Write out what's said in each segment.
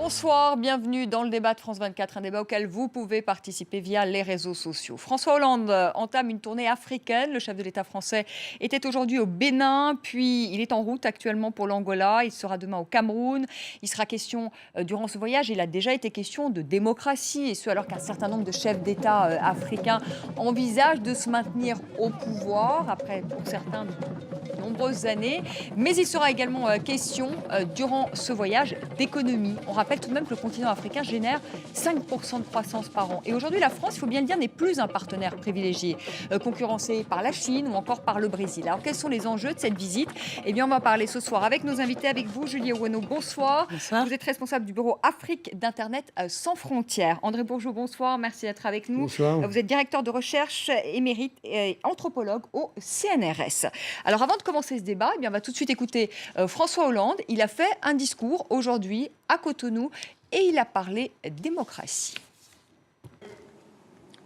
Bonsoir, bienvenue dans le débat de France 24, un débat auquel vous pouvez participer via les réseaux sociaux. François Hollande entame une tournée africaine. Le chef de l'État français était aujourd'hui au Bénin, puis il est en route actuellement pour l'Angola. Il sera demain au Cameroun. Il sera question, durant ce voyage, il a déjà été question de démocratie, et ce alors qu'un certain nombre de chefs d'État africains envisagent de se maintenir au pouvoir, après pour certains de nombreuses années. Mais il sera également question, durant ce voyage, d'économie. On rappelle tout de même que le continent africain génère 5% de croissance par an. Et aujourd'hui, la France, il faut bien le dire, n'est plus un partenaire privilégié, concurrencé par la Chine ou encore par le Brésil. Alors, quels sont les enjeux de cette visite? Eh bien, on va parler ce soir avec nos invités, avec vous, Julie Owano, bonsoir. Bonsoir. Vous êtes responsable du bureau Afrique d'Internet sans frontières. André Bourgeot, bonsoir, merci d'être avec nous. Bonsoir. Vous êtes directeur de recherche émérite et anthropologue au CNRS. Alors, avant de commencer ce débat, eh bien, on va tout de suite écouter François Hollande. Il a fait un discours aujourd'hui à Cotonou et il a parlé démocratie.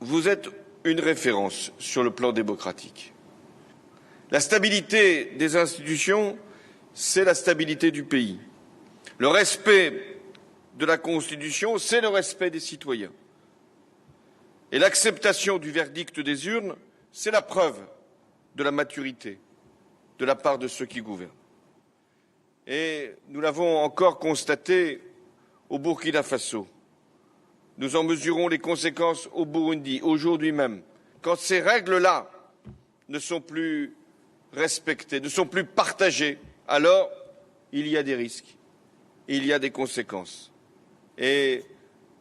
Vous êtes une référence sur le plan démocratique. La stabilité des institutions, c'est la stabilité du pays. Le respect de la Constitution, c'est le respect des citoyens. Et l'acceptation du verdict des urnes, c'est la preuve de la maturité de la part de ceux qui gouvernent. Et nous l'avons encore constaté au Burkina Faso. Nous en mesurons les conséquences au Burundi, aujourd'hui même. Quand ces règles-là ne sont plus respectées, ne sont plus partagées, alors il y a des risques, il y a des conséquences. Et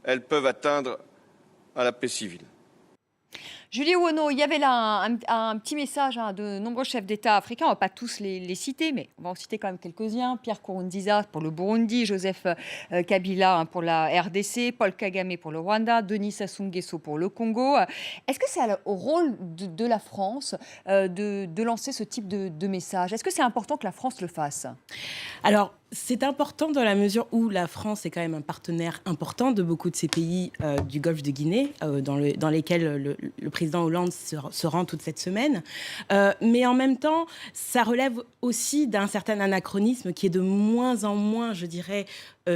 elles peuvent atteindre à la paix civile. Julie Owano, il y avait là un petit message de nombreux chefs d'État africains. On ne va pas tous les citer, mais on va en citer quand même quelques-uns. Pierre Nkurunziza pour le Burundi, Joseph Kabila pour la RDC, Paul Kagame pour le Rwanda, Denis Sassou Nguesso pour le Congo. Est-ce que c'est au rôle de la France de lancer ce type de message? Est-ce que c'est important que la France le fasse? Alors, c'est important dans la mesure où la France est quand même un partenaire important de beaucoup de ces pays du Golfe de Guinée, dans lesquels le président Hollande se rend toute cette semaine. Mais en même temps, ça relève aussi d'un certain anachronisme qui est de moins en moins, je dirais,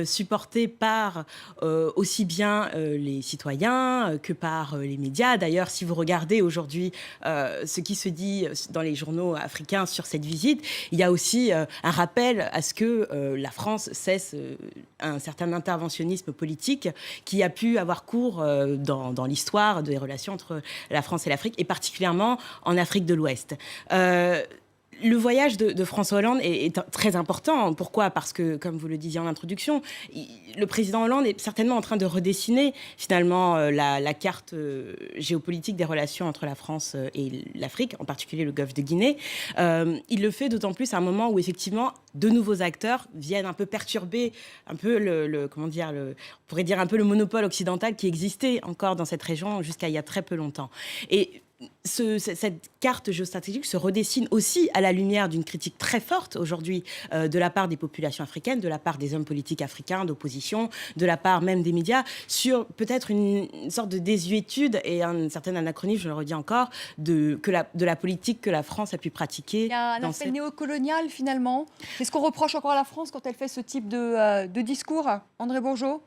supporté par aussi bien les citoyens que par les médias. D'ailleurs, si vous regardez aujourd'hui ce qui se dit dans les journaux africains sur cette visite, il y a aussi un rappel à ce que la France cesse un certain interventionnisme politique qui a pu avoir cours dans l'histoire des relations entre la France et l'Afrique, et particulièrement en Afrique de l'Ouest. Le voyage de François Hollande est très important. Pourquoi? Parce que, comme vous le disiez en introduction, le président Hollande est certainement en train de redessiner finalement la carte géopolitique des relations entre la France et l'Afrique, en particulier le Golfe de Guinée. Il le fait d'autant plus à un moment où effectivement de nouveaux acteurs viennent un peu perturber un peu on pourrait dire un peu le monopole occidental qui existait encore dans cette région jusqu'à il y a très peu longtemps. Et cette carte géostratégique se redessine aussi à la lumière d'une critique très forte aujourd'hui de la part des populations africaines, de la part des hommes politiques africains d'opposition, de la part même des médias, sur peut-être une sorte de désuétude et un certain anachronisme, je le redis encore, de la politique que la France a pu pratiquer. Il y a un aspect néocolonial finalement. C'est ce qu'on reproche encore à la France quand elle fait ce type de discours, André Bourgeot?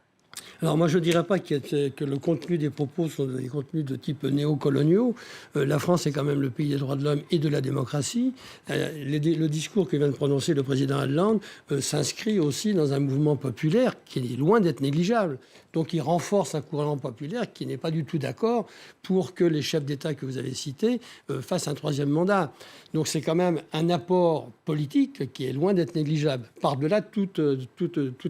Alors moi je ne dirais pas que le contenu des propos sont des contenus de type néocoloniaux. La France est quand même le pays des droits de l'homme et de la démocratie. Le discours que vient de prononcer le président Hollande s'inscrit aussi dans un mouvement populaire qui est loin d'être négligeable. Donc il renforce un courant populaire qui n'est pas du tout d'accord pour que les chefs d'État que vous avez cités fassent un troisième mandat. Donc c'est quand même un apport politique qui est loin d'être négligeable, par-delà toute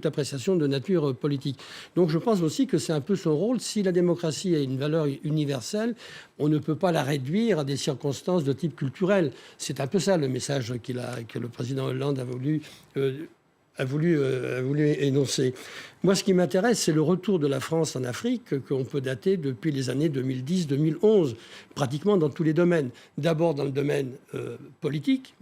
appréciation de nature politique. Donc je pense aussi que c'est un peu son rôle. Si la démocratie a une valeur universelle, on ne peut pas la réduire à des circonstances de type culturel. C'est un peu ça le message que le président Hollande a voulu énoncer. Moi, ce qui m'intéresse, c'est le retour de la France en Afrique qu'on peut dater depuis les années 2010-2011, pratiquement dans tous les domaines. D'abord dans le domaine politique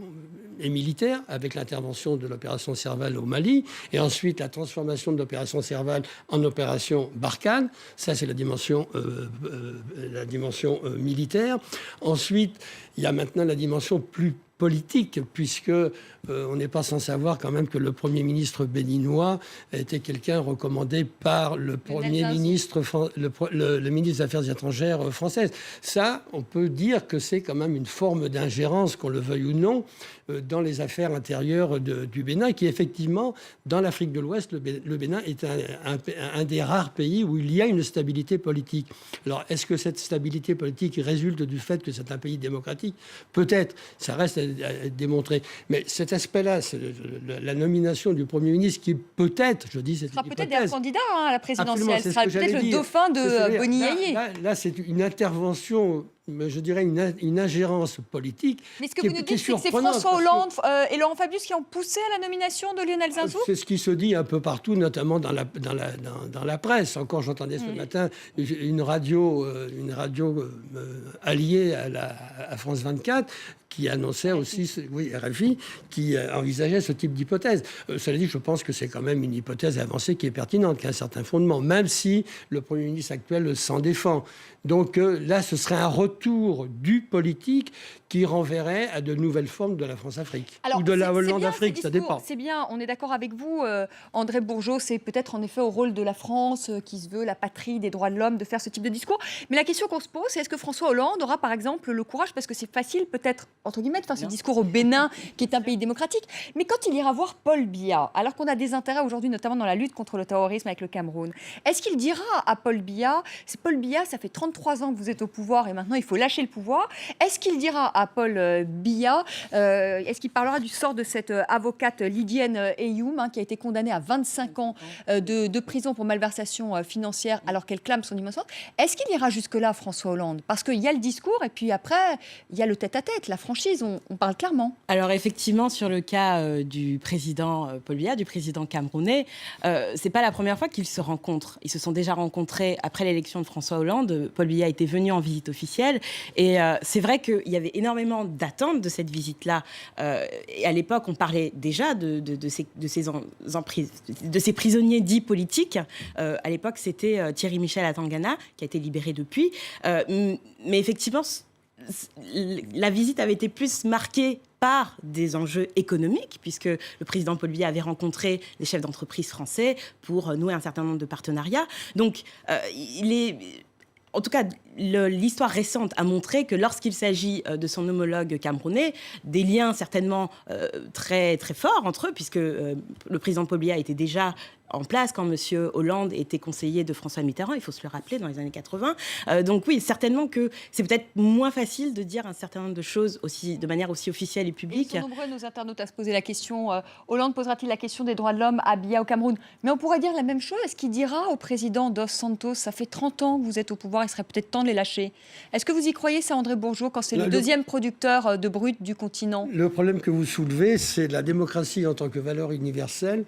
et militaire, avec l'intervention de l'opération Serval au Mali, et ensuite la transformation de l'opération Serval en opération Barkhane. Ça, c'est la dimension militaire. Ensuite, il y a maintenant la dimension plus politique, puisque on n'est pas sans savoir quand même que le Premier ministre béninois était quelqu'un recommandé par le Premier ministre, le ministre des Affaires étrangères françaises. Ça, on peut dire que c'est quand même une forme d'ingérence, qu'on le veuille ou non, dans les affaires intérieures du Bénin, qui effectivement, dans l'Afrique de l'Ouest, le Bénin est un des rares pays où il y a une stabilité politique. Alors, est-ce que cette stabilité politique résulte du fait que c'est un pays démocratique ? Peut-être, ça reste à démontrer. Mais cet aspect-là, c'est la nomination du Premier ministre qui peut-être, je dis, c'est une hypothèse. Peut-être des candidats à la présidentielle. Absolument, Ce sera peut-être le dauphin de Boni Yaye. Là, c'est une intervention, je dirais une ingérence politique. Mais ce que vous nous dites, c'est que c'est François Hollande et Laurent Fabius qui ont poussé à la nomination de Lionel Zinsou ? C'est ce qui se dit un peu partout, notamment dans la presse. Encore, j'entendais ce matin une radio alliée à France 24 qui annonçait aussi, RFI, qui envisageait ce type d'hypothèse. Cela dit, je pense que c'est quand même une hypothèse avancée qui est pertinente, qui a un certain fondement, même si le Premier ministre actuel s'en défend. Donc là, ce serait un retour du politique qui renverrait à de nouvelles formes de la France-Afrique. Ou de la Hollande-Afrique, ça dépend. C'est bien, on est d'accord avec vous. André Bourgeaud, c'est peut-être en effet au rôle de la France, qui se veut la patrie des droits de l'homme, de faire ce type de discours. Mais la question qu'on se pose, c'est est-ce que François Hollande aura par exemple le courage, parce que c'est facile peut-être, entre guillemets, de faire ce discours au Bénin, qui est un pays démocratique, mais quand il ira voir Paul Biya, alors qu'on a des intérêts aujourd'hui, notamment dans la lutte contre le terrorisme avec le Cameroun, est-ce qu'il dira à Paul Biya, c'est Paul Biya, ça fait 33 ans que vous êtes au pouvoir et maintenant il faut lâcher le pouvoir, est-ce qu'il dira à Paul Biya, est-ce qu'il parlera du sort de cette avocate Lydienne Eyoum, qui a été condamnée à 25 ans de prison pour malversation financière alors qu'elle clame son innocence? Est-ce qu'il ira jusque-là, François Hollande? Parce qu'il y a le discours et puis après, il y a le tête-à-tête, la franchise, on parle clairement. Alors effectivement, sur le cas du président Paul Biya, du président camerounais, c'est pas la première fois qu'ils se rencontrent. Ils se sont déjà rencontrés après l'élection de François Hollande. Paul Biya était venu en visite officielle et c'est vrai qu'il y avait énormément d'attentes de cette visite-là. Et à l'époque, on parlait déjà de ces prisonniers dits politiques. À l'époque, c'était Thierry Michel à Tangana, qui a été libéré depuis. Mais effectivement, la visite avait été plus marquée par des enjeux économiques, puisque le président Paul Biya avait rencontré des chefs d'entreprise français pour nouer un certain nombre de partenariats. Donc, en tout cas, l'histoire récente a montré que lorsqu'il s'agit de son homologue camerounais, des liens certainement très, très forts entre eux, puisque le président Paul Biya était déjà en place quand M. Hollande était conseiller de François Mitterrand, il faut se le rappeler, dans les années 80. Donc oui, certainement que c'est peut-être moins facile de dire un certain nombre de choses de manière aussi officielle et publique. Ils sont nombreux, nos internautes, à se poser la question. Hollande posera-t-il la question des droits de l'homme à Biya au Cameroun? Mais on pourrait dire la même chose. Est-ce qu'il dira au président Dos Santos, ça fait 30 ans que vous êtes au pouvoir, il serait peut-être temps de les lâcher? Est-ce que vous y croyez, ça, André Bourgeaud, quand c'est le deuxième producteur de brut du continent? Le problème que vous soulevez, c'est la démocratie en tant que valeur universelle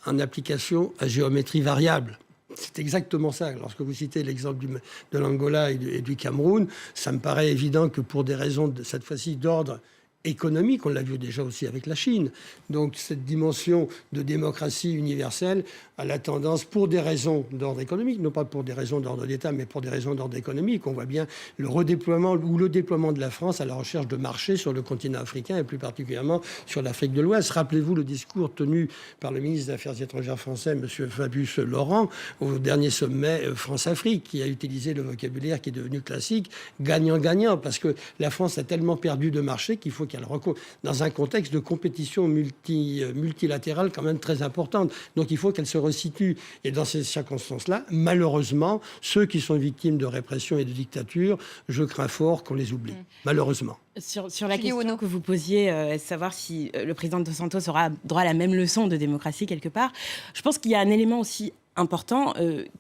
en application à géométrie variable. C'est exactement ça. Lorsque vous citez l'exemple de l'Angola et du Cameroun, ça me paraît évident que pour des raisons, cette fois-ci, d'ordre économique, on l'a vu déjà aussi avec la Chine. Donc cette dimension de démocratie universelle a la tendance, pour des raisons d'ordre économique, non pas pour des raisons d'ordre d'État, mais pour des raisons d'ordre économique. On voit bien le redéploiement ou le déploiement de la France à la recherche de marchés sur le continent africain et plus particulièrement sur l'Afrique de l'Ouest. Rappelez-vous le discours tenu par le ministre des Affaires étrangères français, M. Fabius Laurent, au dernier sommet France-Afrique, qui a utilisé le vocabulaire qui est devenu classique, gagnant-gagnant, parce que la France a tellement perdu de marchés qu'il faut qu'elle recourt dans un contexte de compétition multilatérale quand même très importante. Donc il faut qu'elle se resitue. Et dans ces circonstances-là, malheureusement, ceux qui sont victimes de répression et de dictature, je crains fort qu'on les oublie. Malheureusement. Sur la question que vous posiez, savoir si le président Dos Santos aura droit à la même leçon de démocratie quelque part, je pense qu'il y a un élément aussi important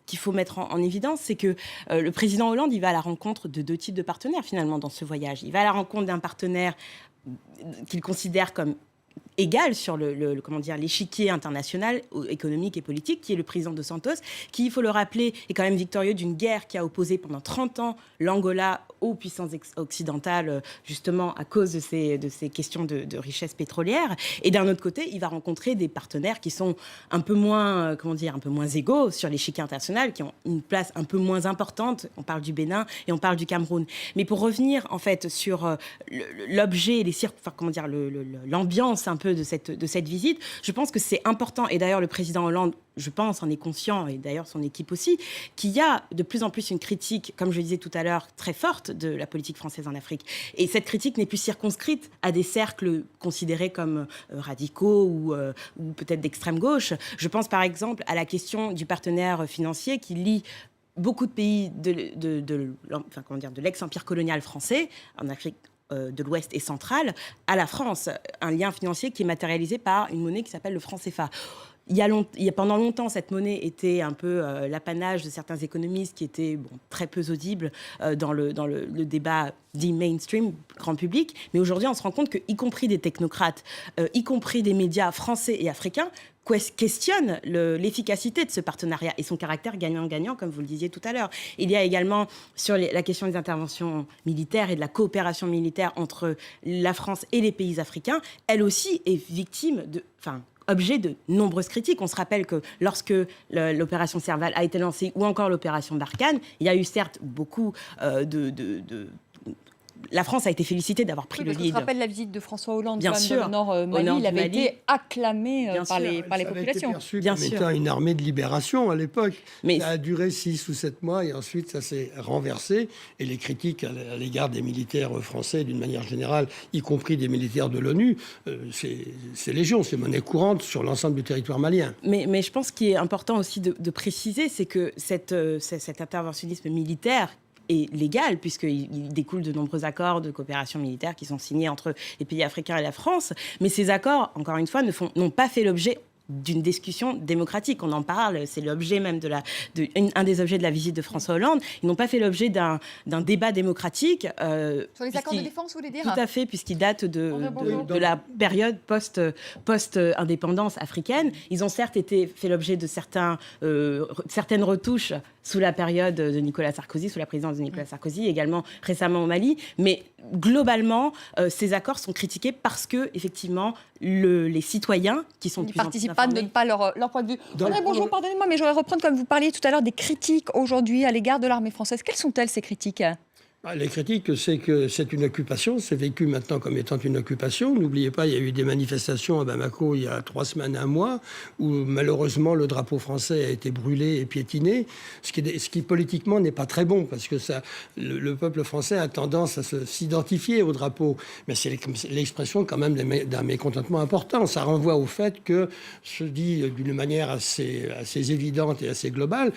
qu'il faut mettre en évidence, c'est que le président Hollande, il va à la rencontre de deux types de partenaires finalement dans ce voyage. Il va à la rencontre d'un partenaire qu'il considère comme égal sur l'échiquier international, économique et politique, qui est le président Dos Santos, qui, il faut le rappeler, est quand même victorieux d'une guerre qui a opposé pendant 30 ans l'Angola aux puissances occidentales, justement à cause de ces questions de richesse pétrolière. Et d'un autre côté, il va rencontrer des partenaires qui sont un peu moins, un peu moins égaux sur l'échiquier international, qui ont une place un peu moins importante. On parle du Bénin et on parle du Cameroun. Mais pour revenir, en fait, sur l'objet, l'ambiance un peu de cette visite, je pense que c'est important. Et d'ailleurs, le président Hollande, je pense, en est conscient, et d'ailleurs son équipe aussi, qu'il y a de plus en plus une critique, comme je disais tout à l'heure, très forte de la politique française en Afrique. Et cette critique n'est plus circonscrite à des cercles considérés comme radicaux ou peut-être d'extrême gauche. Je pense par exemple à la question du partenaire financier qui lie beaucoup de pays de l'ex-empire colonial français, en Afrique de l'Ouest et centrale, à la France. Un lien financier qui est matérialisé par une monnaie qui s'appelle le franc CFA. Pendant longtemps, cette monnaie était un peu l'apanage de certains économistes qui étaient très peu audibles dans le débat dit mainstream, grand public. Mais aujourd'hui, on se rend compte qu'y compris des technocrates, y compris des médias français et africains, questionnent l'efficacité de ce partenariat et son caractère gagnant-gagnant, comme vous le disiez tout à l'heure. Il y a également sur la question des interventions militaires et de la coopération militaire entre la France et les pays africains. Elle aussi est victime objet de nombreuses critiques. On se rappelle que lorsque l'opération Serval a été lancée, ou encore l'opération Barkhane, il y a eu certes beaucoup la France a été félicitée d'avoir pris le lead. On se rappelle la visite de François Hollande bien sûr, dans le nord Mali. Il avait été acclamé par les populations. Ça avait été perçu comme étant une armée de libération à l'époque. Mais ça a duré 6 ou 7 mois et ensuite ça s'est renversé. Et les critiques à l'égard des militaires français, d'une manière générale, y compris des militaires de l'ONU, c'est légion, c'est monnaie courante sur l'ensemble du territoire malien. Mais je pense qu'il est important aussi de préciser, c'est que cet interventionnisme militaire est légal, puisqu'il découle de nombreux accords de coopération militaire qui sont signés entre les pays africains et la France. Mais ces accords, encore une fois, n'ont pas fait l'objet d'une discussion démocratique. On en parle, c'est l'objet même un des objets de la visite de François Hollande. Ils n'ont pas fait l'objet d'un débat démocratique. Sur les accords de défense, vous voulez dire ? Tout à fait, puisqu'ils datent de la période post-indépendance africaine. Ils ont certes fait l'objet de certaines retouches sous la période de Nicolas Sarkozy, sous la présidence de Nicolas Sarkozy, également récemment au Mali. Mais globalement, ces accords sont critiqués parce que, effectivement, les citoyens qui sont de plus en plus informés... ne donnent pas leur point de vue. André, bonjour, pardonnez-moi, mais je voudrais reprendre, comme vous parliez tout à l'heure, des critiques aujourd'hui à l'égard de l'armée française. Quelles sont-elles, ces critiques ? Les critiques, c'est que c'est une occupation, c'est vécu maintenant comme étant une occupation. N'oubliez pas, il y a eu des manifestations à Bamako il y a 3 semaines, 1 mois, où malheureusement le drapeau français a été brûlé et piétiné, ce qui politiquement n'est pas très bon, parce que le peuple français a tendance à s'identifier au drapeau. Mais c'est l'expression quand même d'un mécontentement important. Ça renvoie au fait que, se dit d'une manière assez évidente et assez globale,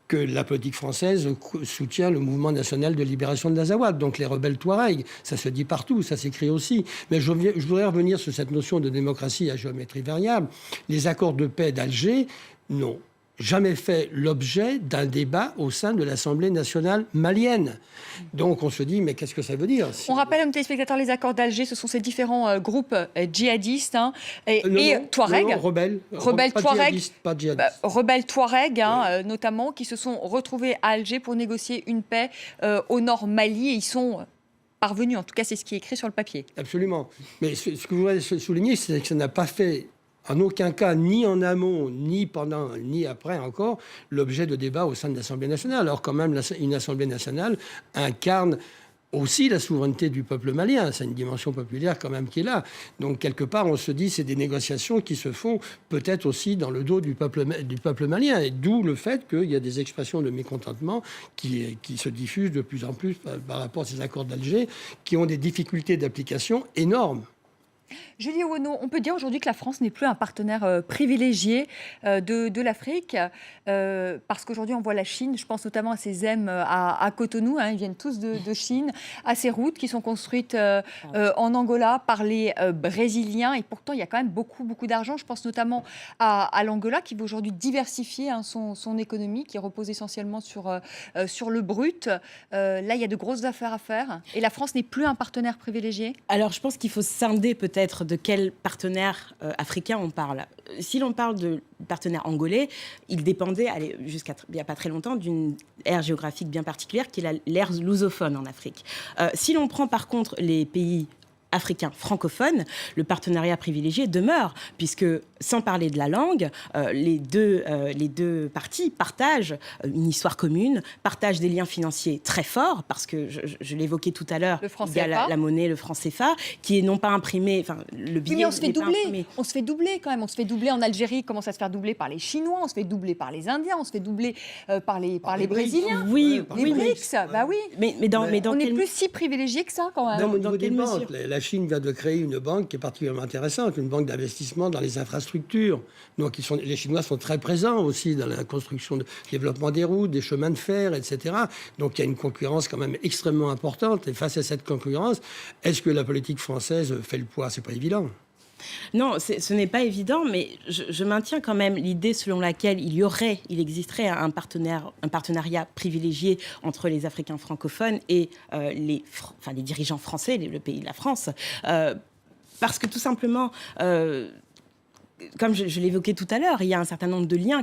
que la politique française soutient le mouvement national de libération de l'Azawad, donc les rebelles Touaregs. Ça se dit partout, ça s'écrit aussi. Mais je voudrais revenir sur cette notion de démocratie à géométrie variable. Les accords de paix d'Alger n'ont jamais fait l'objet d'un débat au sein de l'Assemblée nationale malienne. Donc on se dit, mais qu'est-ce que ça veut dire ? On rappelle à nos téléspectateurs, les accords d'Alger, ce sont ces différents groupes djihadistes et Touaregs. Non, rebelles Touaregs, pas djihadistes. Rebelles Touaregs, notamment, qui se sont retrouvés à Alger pour négocier une paix au nord Mali. Et ils sont parvenus, en tout cas c'est ce qui est écrit sur le papier. Absolument. Mais ce que je voudrais souligner, c'est que ça n'a pas fait en aucun cas, ni en amont, ni pendant, ni après encore, l'objet de débat au sein de l'Assemblée nationale. Alors quand même, une Assemblée nationale incarne aussi la souveraineté du peuple malien. C'est une dimension populaire quand même qui est là. Donc quelque part, on se dit c'est des négociations qui se font peut-être aussi dans le dos du peuple malien. Et d'où le fait qu'il y a des expressions de mécontentement qui se diffusent de plus en plus par rapport à ces accords d'Alger, qui ont des difficultés d'application énormes. Julie Owono, on peut dire aujourd'hui que la France n'est plus un partenaire privilégié de l'Afrique, parce qu'aujourd'hui on voit la Chine, je pense notamment à ces EM à Cotonou, ils viennent tous de Chine, à ces routes qui sont construites en Angola par les Brésiliens, et pourtant il y a quand même beaucoup d'argent. Je pense notamment à l'Angola qui veut aujourd'hui diversifier son économie, qui repose essentiellement sur le brut. Là il y a de grosses affaires à faire, et la France n'est plus un partenaire privilégié. Alors je pense qu'il faut scinder peut-être peut-être de quel partenaire africain on parle. Si l'on parle de partenaire angolais, il dépendait, jusqu'à il n'y a pas très longtemps, d'une aire géographique bien particulière qui est l'ère lusophone en Afrique. Si l'on prend par contre les pays africains francophones, le partenariat privilégié demeure, puisque, sans parler de la langue, les deux parties partagent une histoire commune, partagent des liens financiers très forts, parce que, je l'évoquais tout à l'heure, il y a la monnaie, le franc CFA, qui est non pas imprimé, enfin, le billet mais on se fait n'est pas doubler. imprimé. On se fait doubler quand même. On se fait doubler en Algérie, commence à se faire doubler par les Chinois, on se fait doubler par les Indiens, on se fait doubler par les Brésiliens. Oui, les BRICS, bah oui. Mais dans On n'est quelle- plus si privilégiés que ça quand même. Au dans niveau des quelle banques, mesure la Chine vient de créer une banque qui est particulièrement intéressante, une banque d'investissement dans les infrastructures. Donc les Chinois sont très présents aussi dans la construction, développement des routes, des chemins de fer, etc. Donc il y a une concurrence quand même extrêmement importante. Et face à cette concurrence, est-ce que la politique française fait le poids? C'est pas évident. Non, ce n'est pas évident, mais je maintiens quand même l'idée selon laquelle il existerait un partenariat privilégié entre les Africains francophones et les dirigeants français, le pays de la France. Parce que tout simplement, comme je l'évoquais tout à l'heure, il y a un certain nombre de liens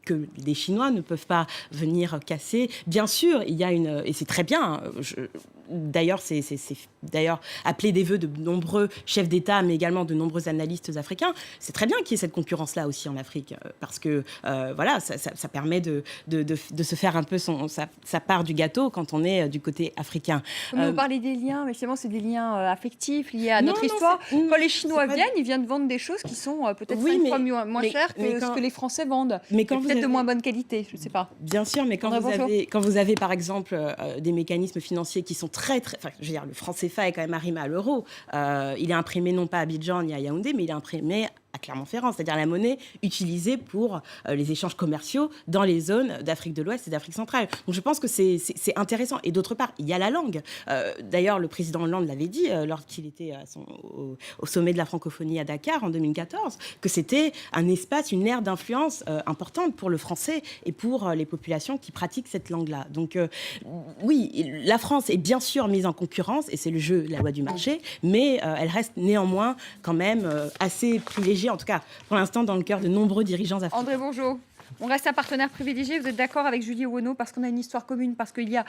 que les Chinois ne peuvent pas venir casser. Bien sûr, il y a et c'est très bien. D'ailleurs, c'est appelé des vœux de nombreux chefs d'État, mais également de nombreux analystes africains. C'est très bien qu'il y ait cette concurrence-là aussi en Afrique, parce que ça permet de se faire un peu sa part du gâteau quand on est du côté africain. Mais vous parlez des liens, mais finalement, c'est des liens affectifs liés à notre Non, histoire. Quand les Chinois viennent, ils viennent vendre des choses qui sont peut-être 5 fois moins chères que ce que les Français vendent. Mais quand peut-être de moins bonne qualité, je ne sais pas. Bien sûr, mais quand vous avez par exemple des mécanismes financiers qui sont je veux dire, le franc CFA est quand même arrimé à l'euro. Il est imprimé non pas à Abidjan ni à Yaoundé, mais il est imprimé à Clermont-Ferrand, c'est-à-dire la monnaie utilisée pour les échanges commerciaux dans les zones d'Afrique de l'Ouest et d'Afrique centrale. Donc je pense que c'est intéressant. Et d'autre part, il y a la langue. D'ailleurs, le président Hollande l'avait dit lorsqu'il était au sommet de la francophonie à Dakar en 2014, que c'était un espace, une ère d'influence importante pour le français et pour les populations qui pratiquent cette langue-là. Donc oui, la France est bien sûr mise en concurrence, et c'est le jeu, la loi du marché, mais elle reste néanmoins quand même assez privilégiée, en tout cas pour l'instant, dans le cœur de nombreux dirigeants africains. André Bourgeaud, on reste un partenaire privilégié. Vous êtes d'accord avec Julie Owonneau parce qu'on a une histoire commune, parce qu'il y a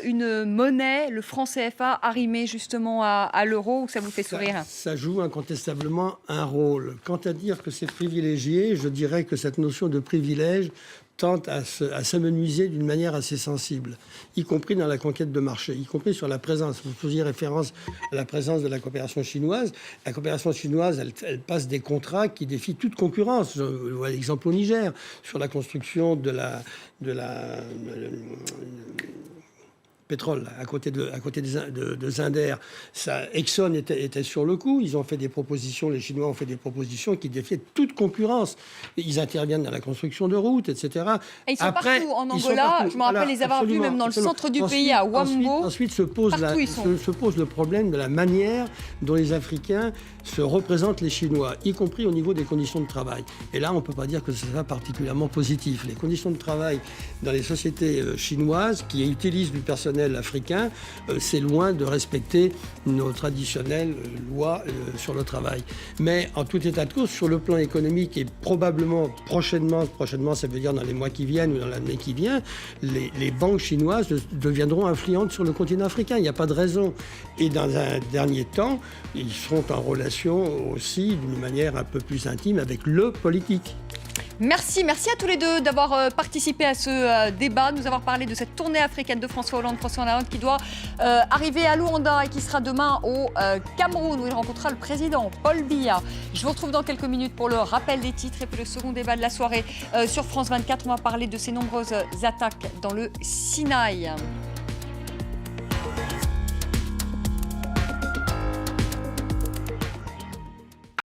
une monnaie, le franc CFA, arrimé justement à l'euro, ou ça vous fait sourire? Ça joue incontestablement un rôle. Quant à dire que c'est privilégié, je dirais que cette notion de privilège tente à s'amenuiser d'une manière assez sensible, y compris dans la conquête de marché, y compris sur la présence. Vous faisiez référence à la présence de la coopération chinoise. La coopération chinoise, elle passe des contrats qui défient toute concurrence. Je vois l'exemple au Niger, sur la construction de la pétrole à côté de Zinder. Exxon était sur le coup. Ils ont fait des propositions, les Chinois ont fait des propositions qui défiaient toute concurrence. Ils interviennent dans la construction de routes, etc. Et ils sont partout en Angola. Je me rappelle les avoir vus même dans le centre du pays, à Wambo. Ensuite se pose le problème de la manière dont les Africains se représentent les Chinois, y compris au niveau des conditions de travail. Et là, on ne peut pas dire que ce soit particulièrement positif. Les conditions de travail dans les sociétés chinoises qui utilisent du personnel africain, c'est loin de respecter nos traditionnelles lois sur le travail. Mais en tout état de cause, sur le plan économique et probablement prochainement, ça veut dire dans les mois qui viennent ou dans l'année qui vient, les banques chinoises deviendront influentes sur le continent africain. Il n'y a pas de raison. Et dans un dernier temps, ils seront en relation aussi d'une manière un peu plus intime avec le politique. Merci à tous les deux d'avoir participé à ce débat, de nous avoir parlé de cette tournée africaine de François Hollande qui doit arriver à Luanda et qui sera demain au Cameroun où il rencontrera le président Paul Biya. Je vous retrouve dans quelques minutes pour le rappel des titres et puis le second débat de la soirée sur France 24. On va parler de ces nombreuses attaques dans le Sinaï.